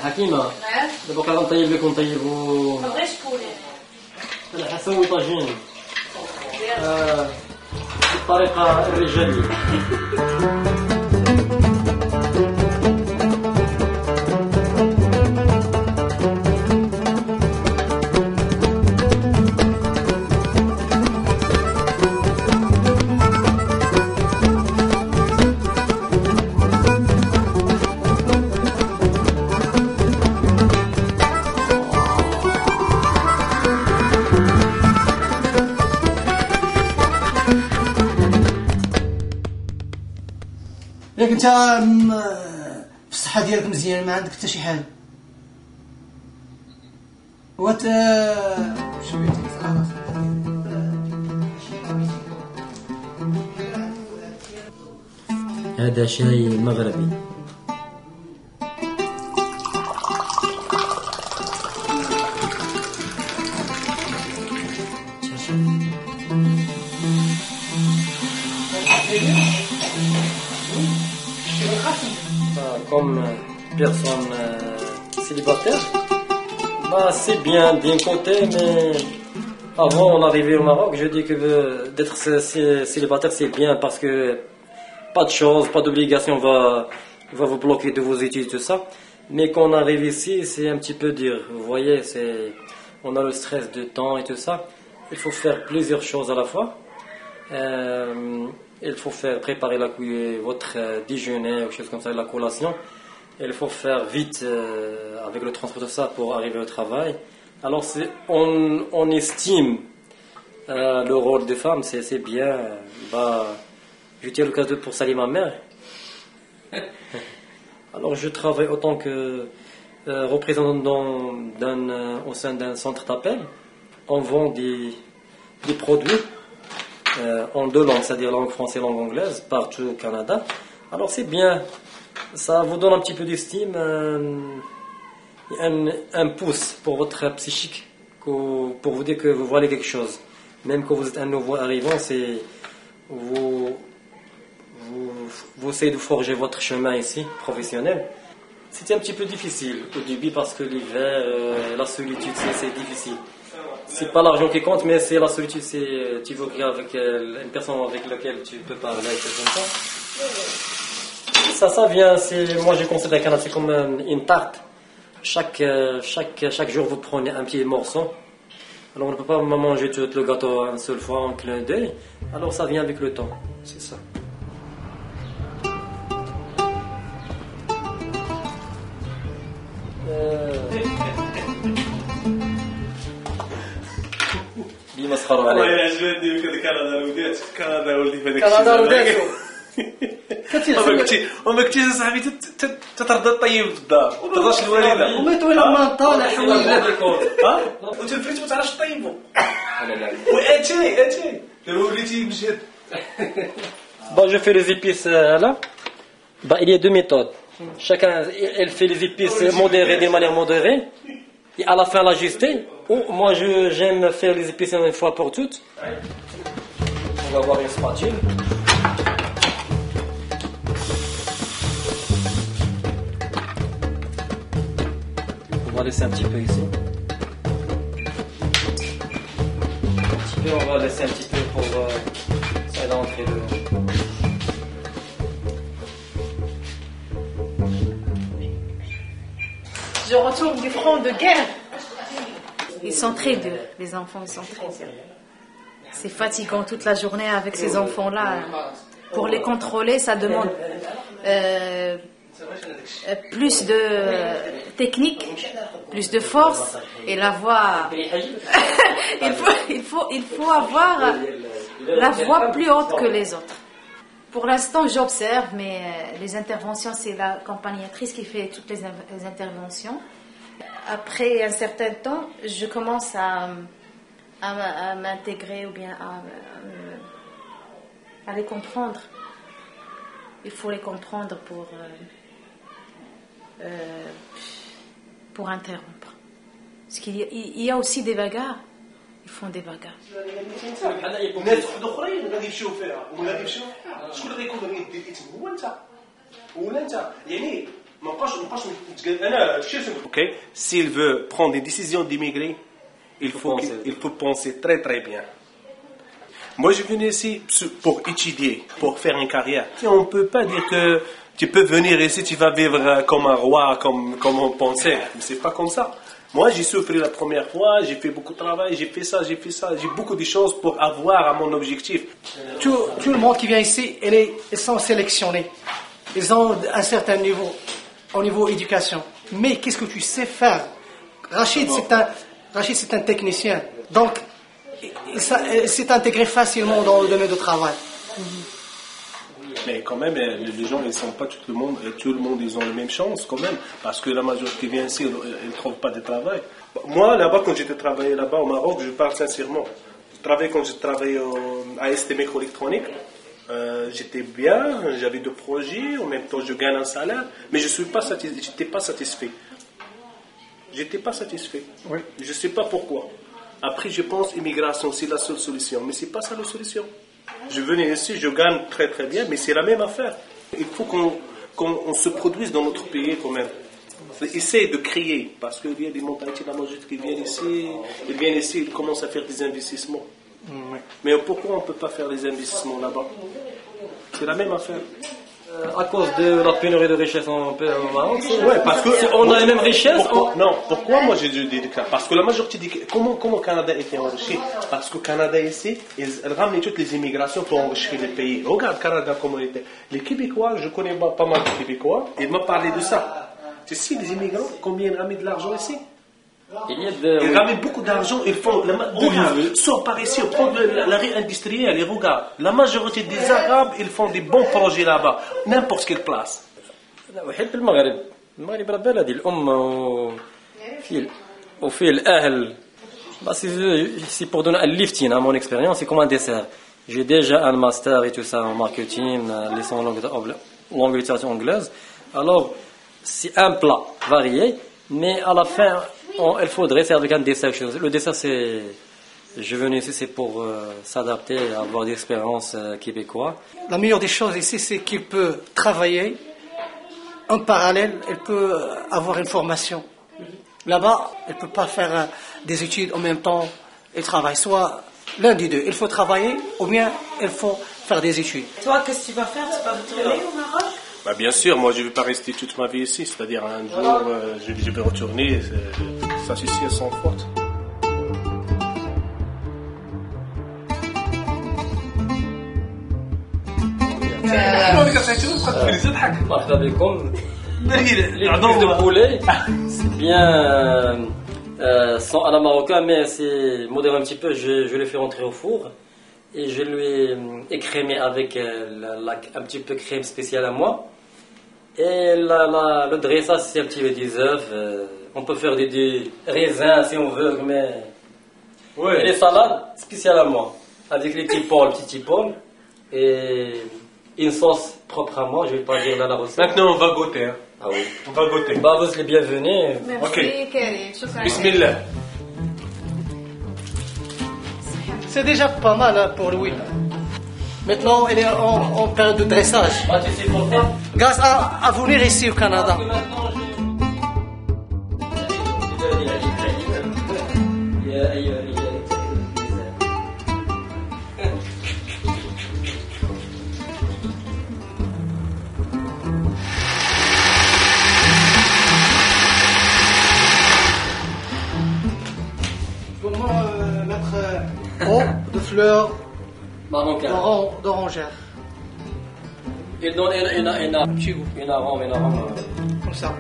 حكيمة نعم. دابا كنطيب لك ونطيبو ما بغيتش تقولي. انا حسوي طاجين بالطريقة الرجالية. ياك انت في الصحه ديالك مزيان ما عندك حتى شي حاجه وات شويه خلاص هذا شاي مغربي. Comme personne célibataire, bah, c'est bien d'un côté, mais avant on arrivait au Maroc, je dis que d'être célibataire c'est bien parce que pas de choses, pas d'obligation va vous bloquer de vos études tout ça. Mais quand on arrive ici, c'est un petit peu dur. Vous voyez, on a le stress de temps et tout ça. Il faut faire plusieurs choses à la fois. Il faut faire préparer votre déjeuner ou chose comme ça, la collation. Il faut faire vite avec le transport de ça pour arriver au travail. Alors on estime le rôle des femmes, c'est bien. Bah, je tiens le cas pour saluer ma mère. Alors je travaille autant que représentant au sein d'un centre d'appel. On vend des produits en deux langues, c'est-à-dire langue française et langue anglaise, partout au Canada. Alors c'est bien, ça vous donne un petit peu d'estime, un pouce pour votre psychique, pour vous dire que vous voyez quelque chose. Même quand vous êtes un nouveau arrivant, c'est vous essayez de forger votre chemin ici, professionnel. C'était un petit peu difficile au début parce que l'hiver, la solitude, c'est difficile. C'est pas l'argent qui compte, mais c'est la solitude. Tu veux avec une personne avec laquelle tu peux parler, quelque chose comme ça. Ça vient. Moi, je considère le Canada c'est comme une tarte. Chaque jour, vous prenez un petit morceau. Alors, on ne peut pas manger tout le gâteau une seule fois en clin d'œil. Alors, ça vient avec le temps. C'est ça. مسخروا عليه. والله عجبني كذا كندا ولدات كندا ولدي في هذاك كندا ولدات وما كنتيش صاحبي تترضى طيب في الدار ما ترضاش الوالده وما طويله ما طالع ها وانت الفريت ما تعرفش طيبو واتي دابا وليتي مجهد. Bon, je fais les épices là. Bah, il y a deux méthodes. Chacun, elle fait les épices modérées, de manière modérée, et à la fin l'ajuster. Ou moi, j'aime faire les épices une fois pour toutes. On va avoir une spatule. On va laisser un petit peu ici. On va laisser un petit peu pour ça va entrer dedans. Je retourne du front de guerre. Ils sont très durs, les enfants, ils sont très durs. C'est fatigant toute la journée avec ces enfants-là. Pour les contrôler, ça demande plus de technique, plus de force et la voix. il faut avoir la voix plus haute que les autres. Pour l'instant, j'observe, mais les interventions, c'est la accompagnatrice qui fait toutes les interventions. Après un certain temps, je commence à m'intégrer ou bien à les comprendre. Il faut les comprendre pour interrompre. Parce qu'il y a aussi des bagarres. Ils font des bagarres. وناس اخرين غادي يمشيو فيها وغادي يمشيو فيها شكون اللي غيكون غادي يدير الاثم هو انت ولا انت يعني Ok, s'il veut prendre des décisions d'immigrer, il faut penser très très bien. Moi, je viens ici pour étudier, pour faire une carrière. On ne peut pas dire que tu peux venir ici, tu vas vivre comme un roi, comme on pensait. Mais c'est pas comme ça. Moi, j'ai souffert la première fois, j'ai fait beaucoup de travail, j'ai fait ça, j'ai beaucoup de choses pour avoir à mon objectif. Tout le monde qui vient ici, ils sont sélectionnés. Ils ont un certain niveau, au niveau éducation. Mais qu'est-ce que tu sais faire? Rachid, c'est un technicien. Donc, il s'est intégré facilement dans le domaine du travail. Mais quand même, les gens, ils ne sont pas tout le monde, ils ont la même chance quand même, parce que la majorité qui vient ici, ils ne trouvent pas de travail. Moi, là-bas, quand j'étais travaillé là-bas au Maroc, je parle sincèrement. Quand j'ai travaillé à ST Microélectronique, j'étais bien, j'avais deux projets, en même temps je gagne un salaire, mais je n'étais pas satisfait. J'étais pas satisfait. Oui. Je ne sais pas pourquoi. Après, je pense immigration, c'est la seule solution, mais ce n'est pas ça la solution. Je venais ici, je gagne très très bien, mais c'est la même affaire. Il faut qu'on se produise dans notre pays quand même. Essayer de créer, parce qu'il y a des mentalités de la majorité qui viennent ici, ils commencent à faire des investissements. Oui. Mais pourquoi on ne peut pas faire les investissements là-bas? C'est la même affaire. À cause de la pénurie de richesse au Maroc. Ouais, parce que si on a les mêmes richesses. Pourquoi moi j'ai dit ça? Parce que la majorité dit comment le Canada était enrichi? Parce que le Canada ici, ils ramenaient toutes les immigrations pour enrichir les pays. Regarde le Canada comment il était. Les Québécois, je connais pas mal de Québécois, ils m'ont parlé de ça. Tu sais, les immigrants, combien ils ramènent de l'argent ici? Ils ramènent beaucoup d'argent, ils font. Regarde, sort par ici, prendre la rue industrielle et regarde. La majorité des Arabes, ils font des bons projets là-bas, n'importe quelle place. وحيد المغرب راه بلدي الأم وفيه الأهل. C'est pour donner un lifting à mon expérience, c'est comme un dessert. J'ai déjà un master et tout ça en marketing, licence langue littérature anglaise. Alors, c'est un plat varié, mais à la fin, il faudrait faire avec un dessert. Le dessert, je suis venu ici, c'est pour s'adapter, avoir des expériences québécoises. La meilleure des choses ici, c'est qu'il peut travailler en parallèle, il peut avoir une formation. Là-bas, il ne peut pas faire des études en même temps et travailler. Soit l'un des deux. Il faut travailler ou bien il faut faire des études. Toi, qu'est-ce que tu vas faire? Tu vas retourner au Maroc? Bah bien sûr, moi je ne vais pas rester toute ma vie ici. C'est-à-dire un jour, je vais retourner. Ça, c'est sûr, sans faute. مرحبا بكم. Les cuisses de poulet, c'est bien sans à la marocaine, mais c'est moderne un petit peu. Je l'ai fait rentrer au four et je lui ai écrémé avec un petit peu crème spéciale à moi. Et le dressage, c'est un petit peu des œufs. On peut faire des raisins si on veut, mais et les salades spéciales à moi, avec les petits pommes et une sauce propre à moi. Je vais pas dire dans la recette. Maintenant, on va goûter. Hein. Ah oui. On va goûter. Bah, vous êtes les bienvenus. Merci, Karim. Shukran. Bismillah. C'est déjà pas mal hein, pour Louis. Maintenant, il est en période de dressage. Bah, tu sais pourquoi? Grâce à venir ici au Canada. Comment mettre eau de fleurs d'orangère. Il donne une Un petit goût. arôme. Comme ça.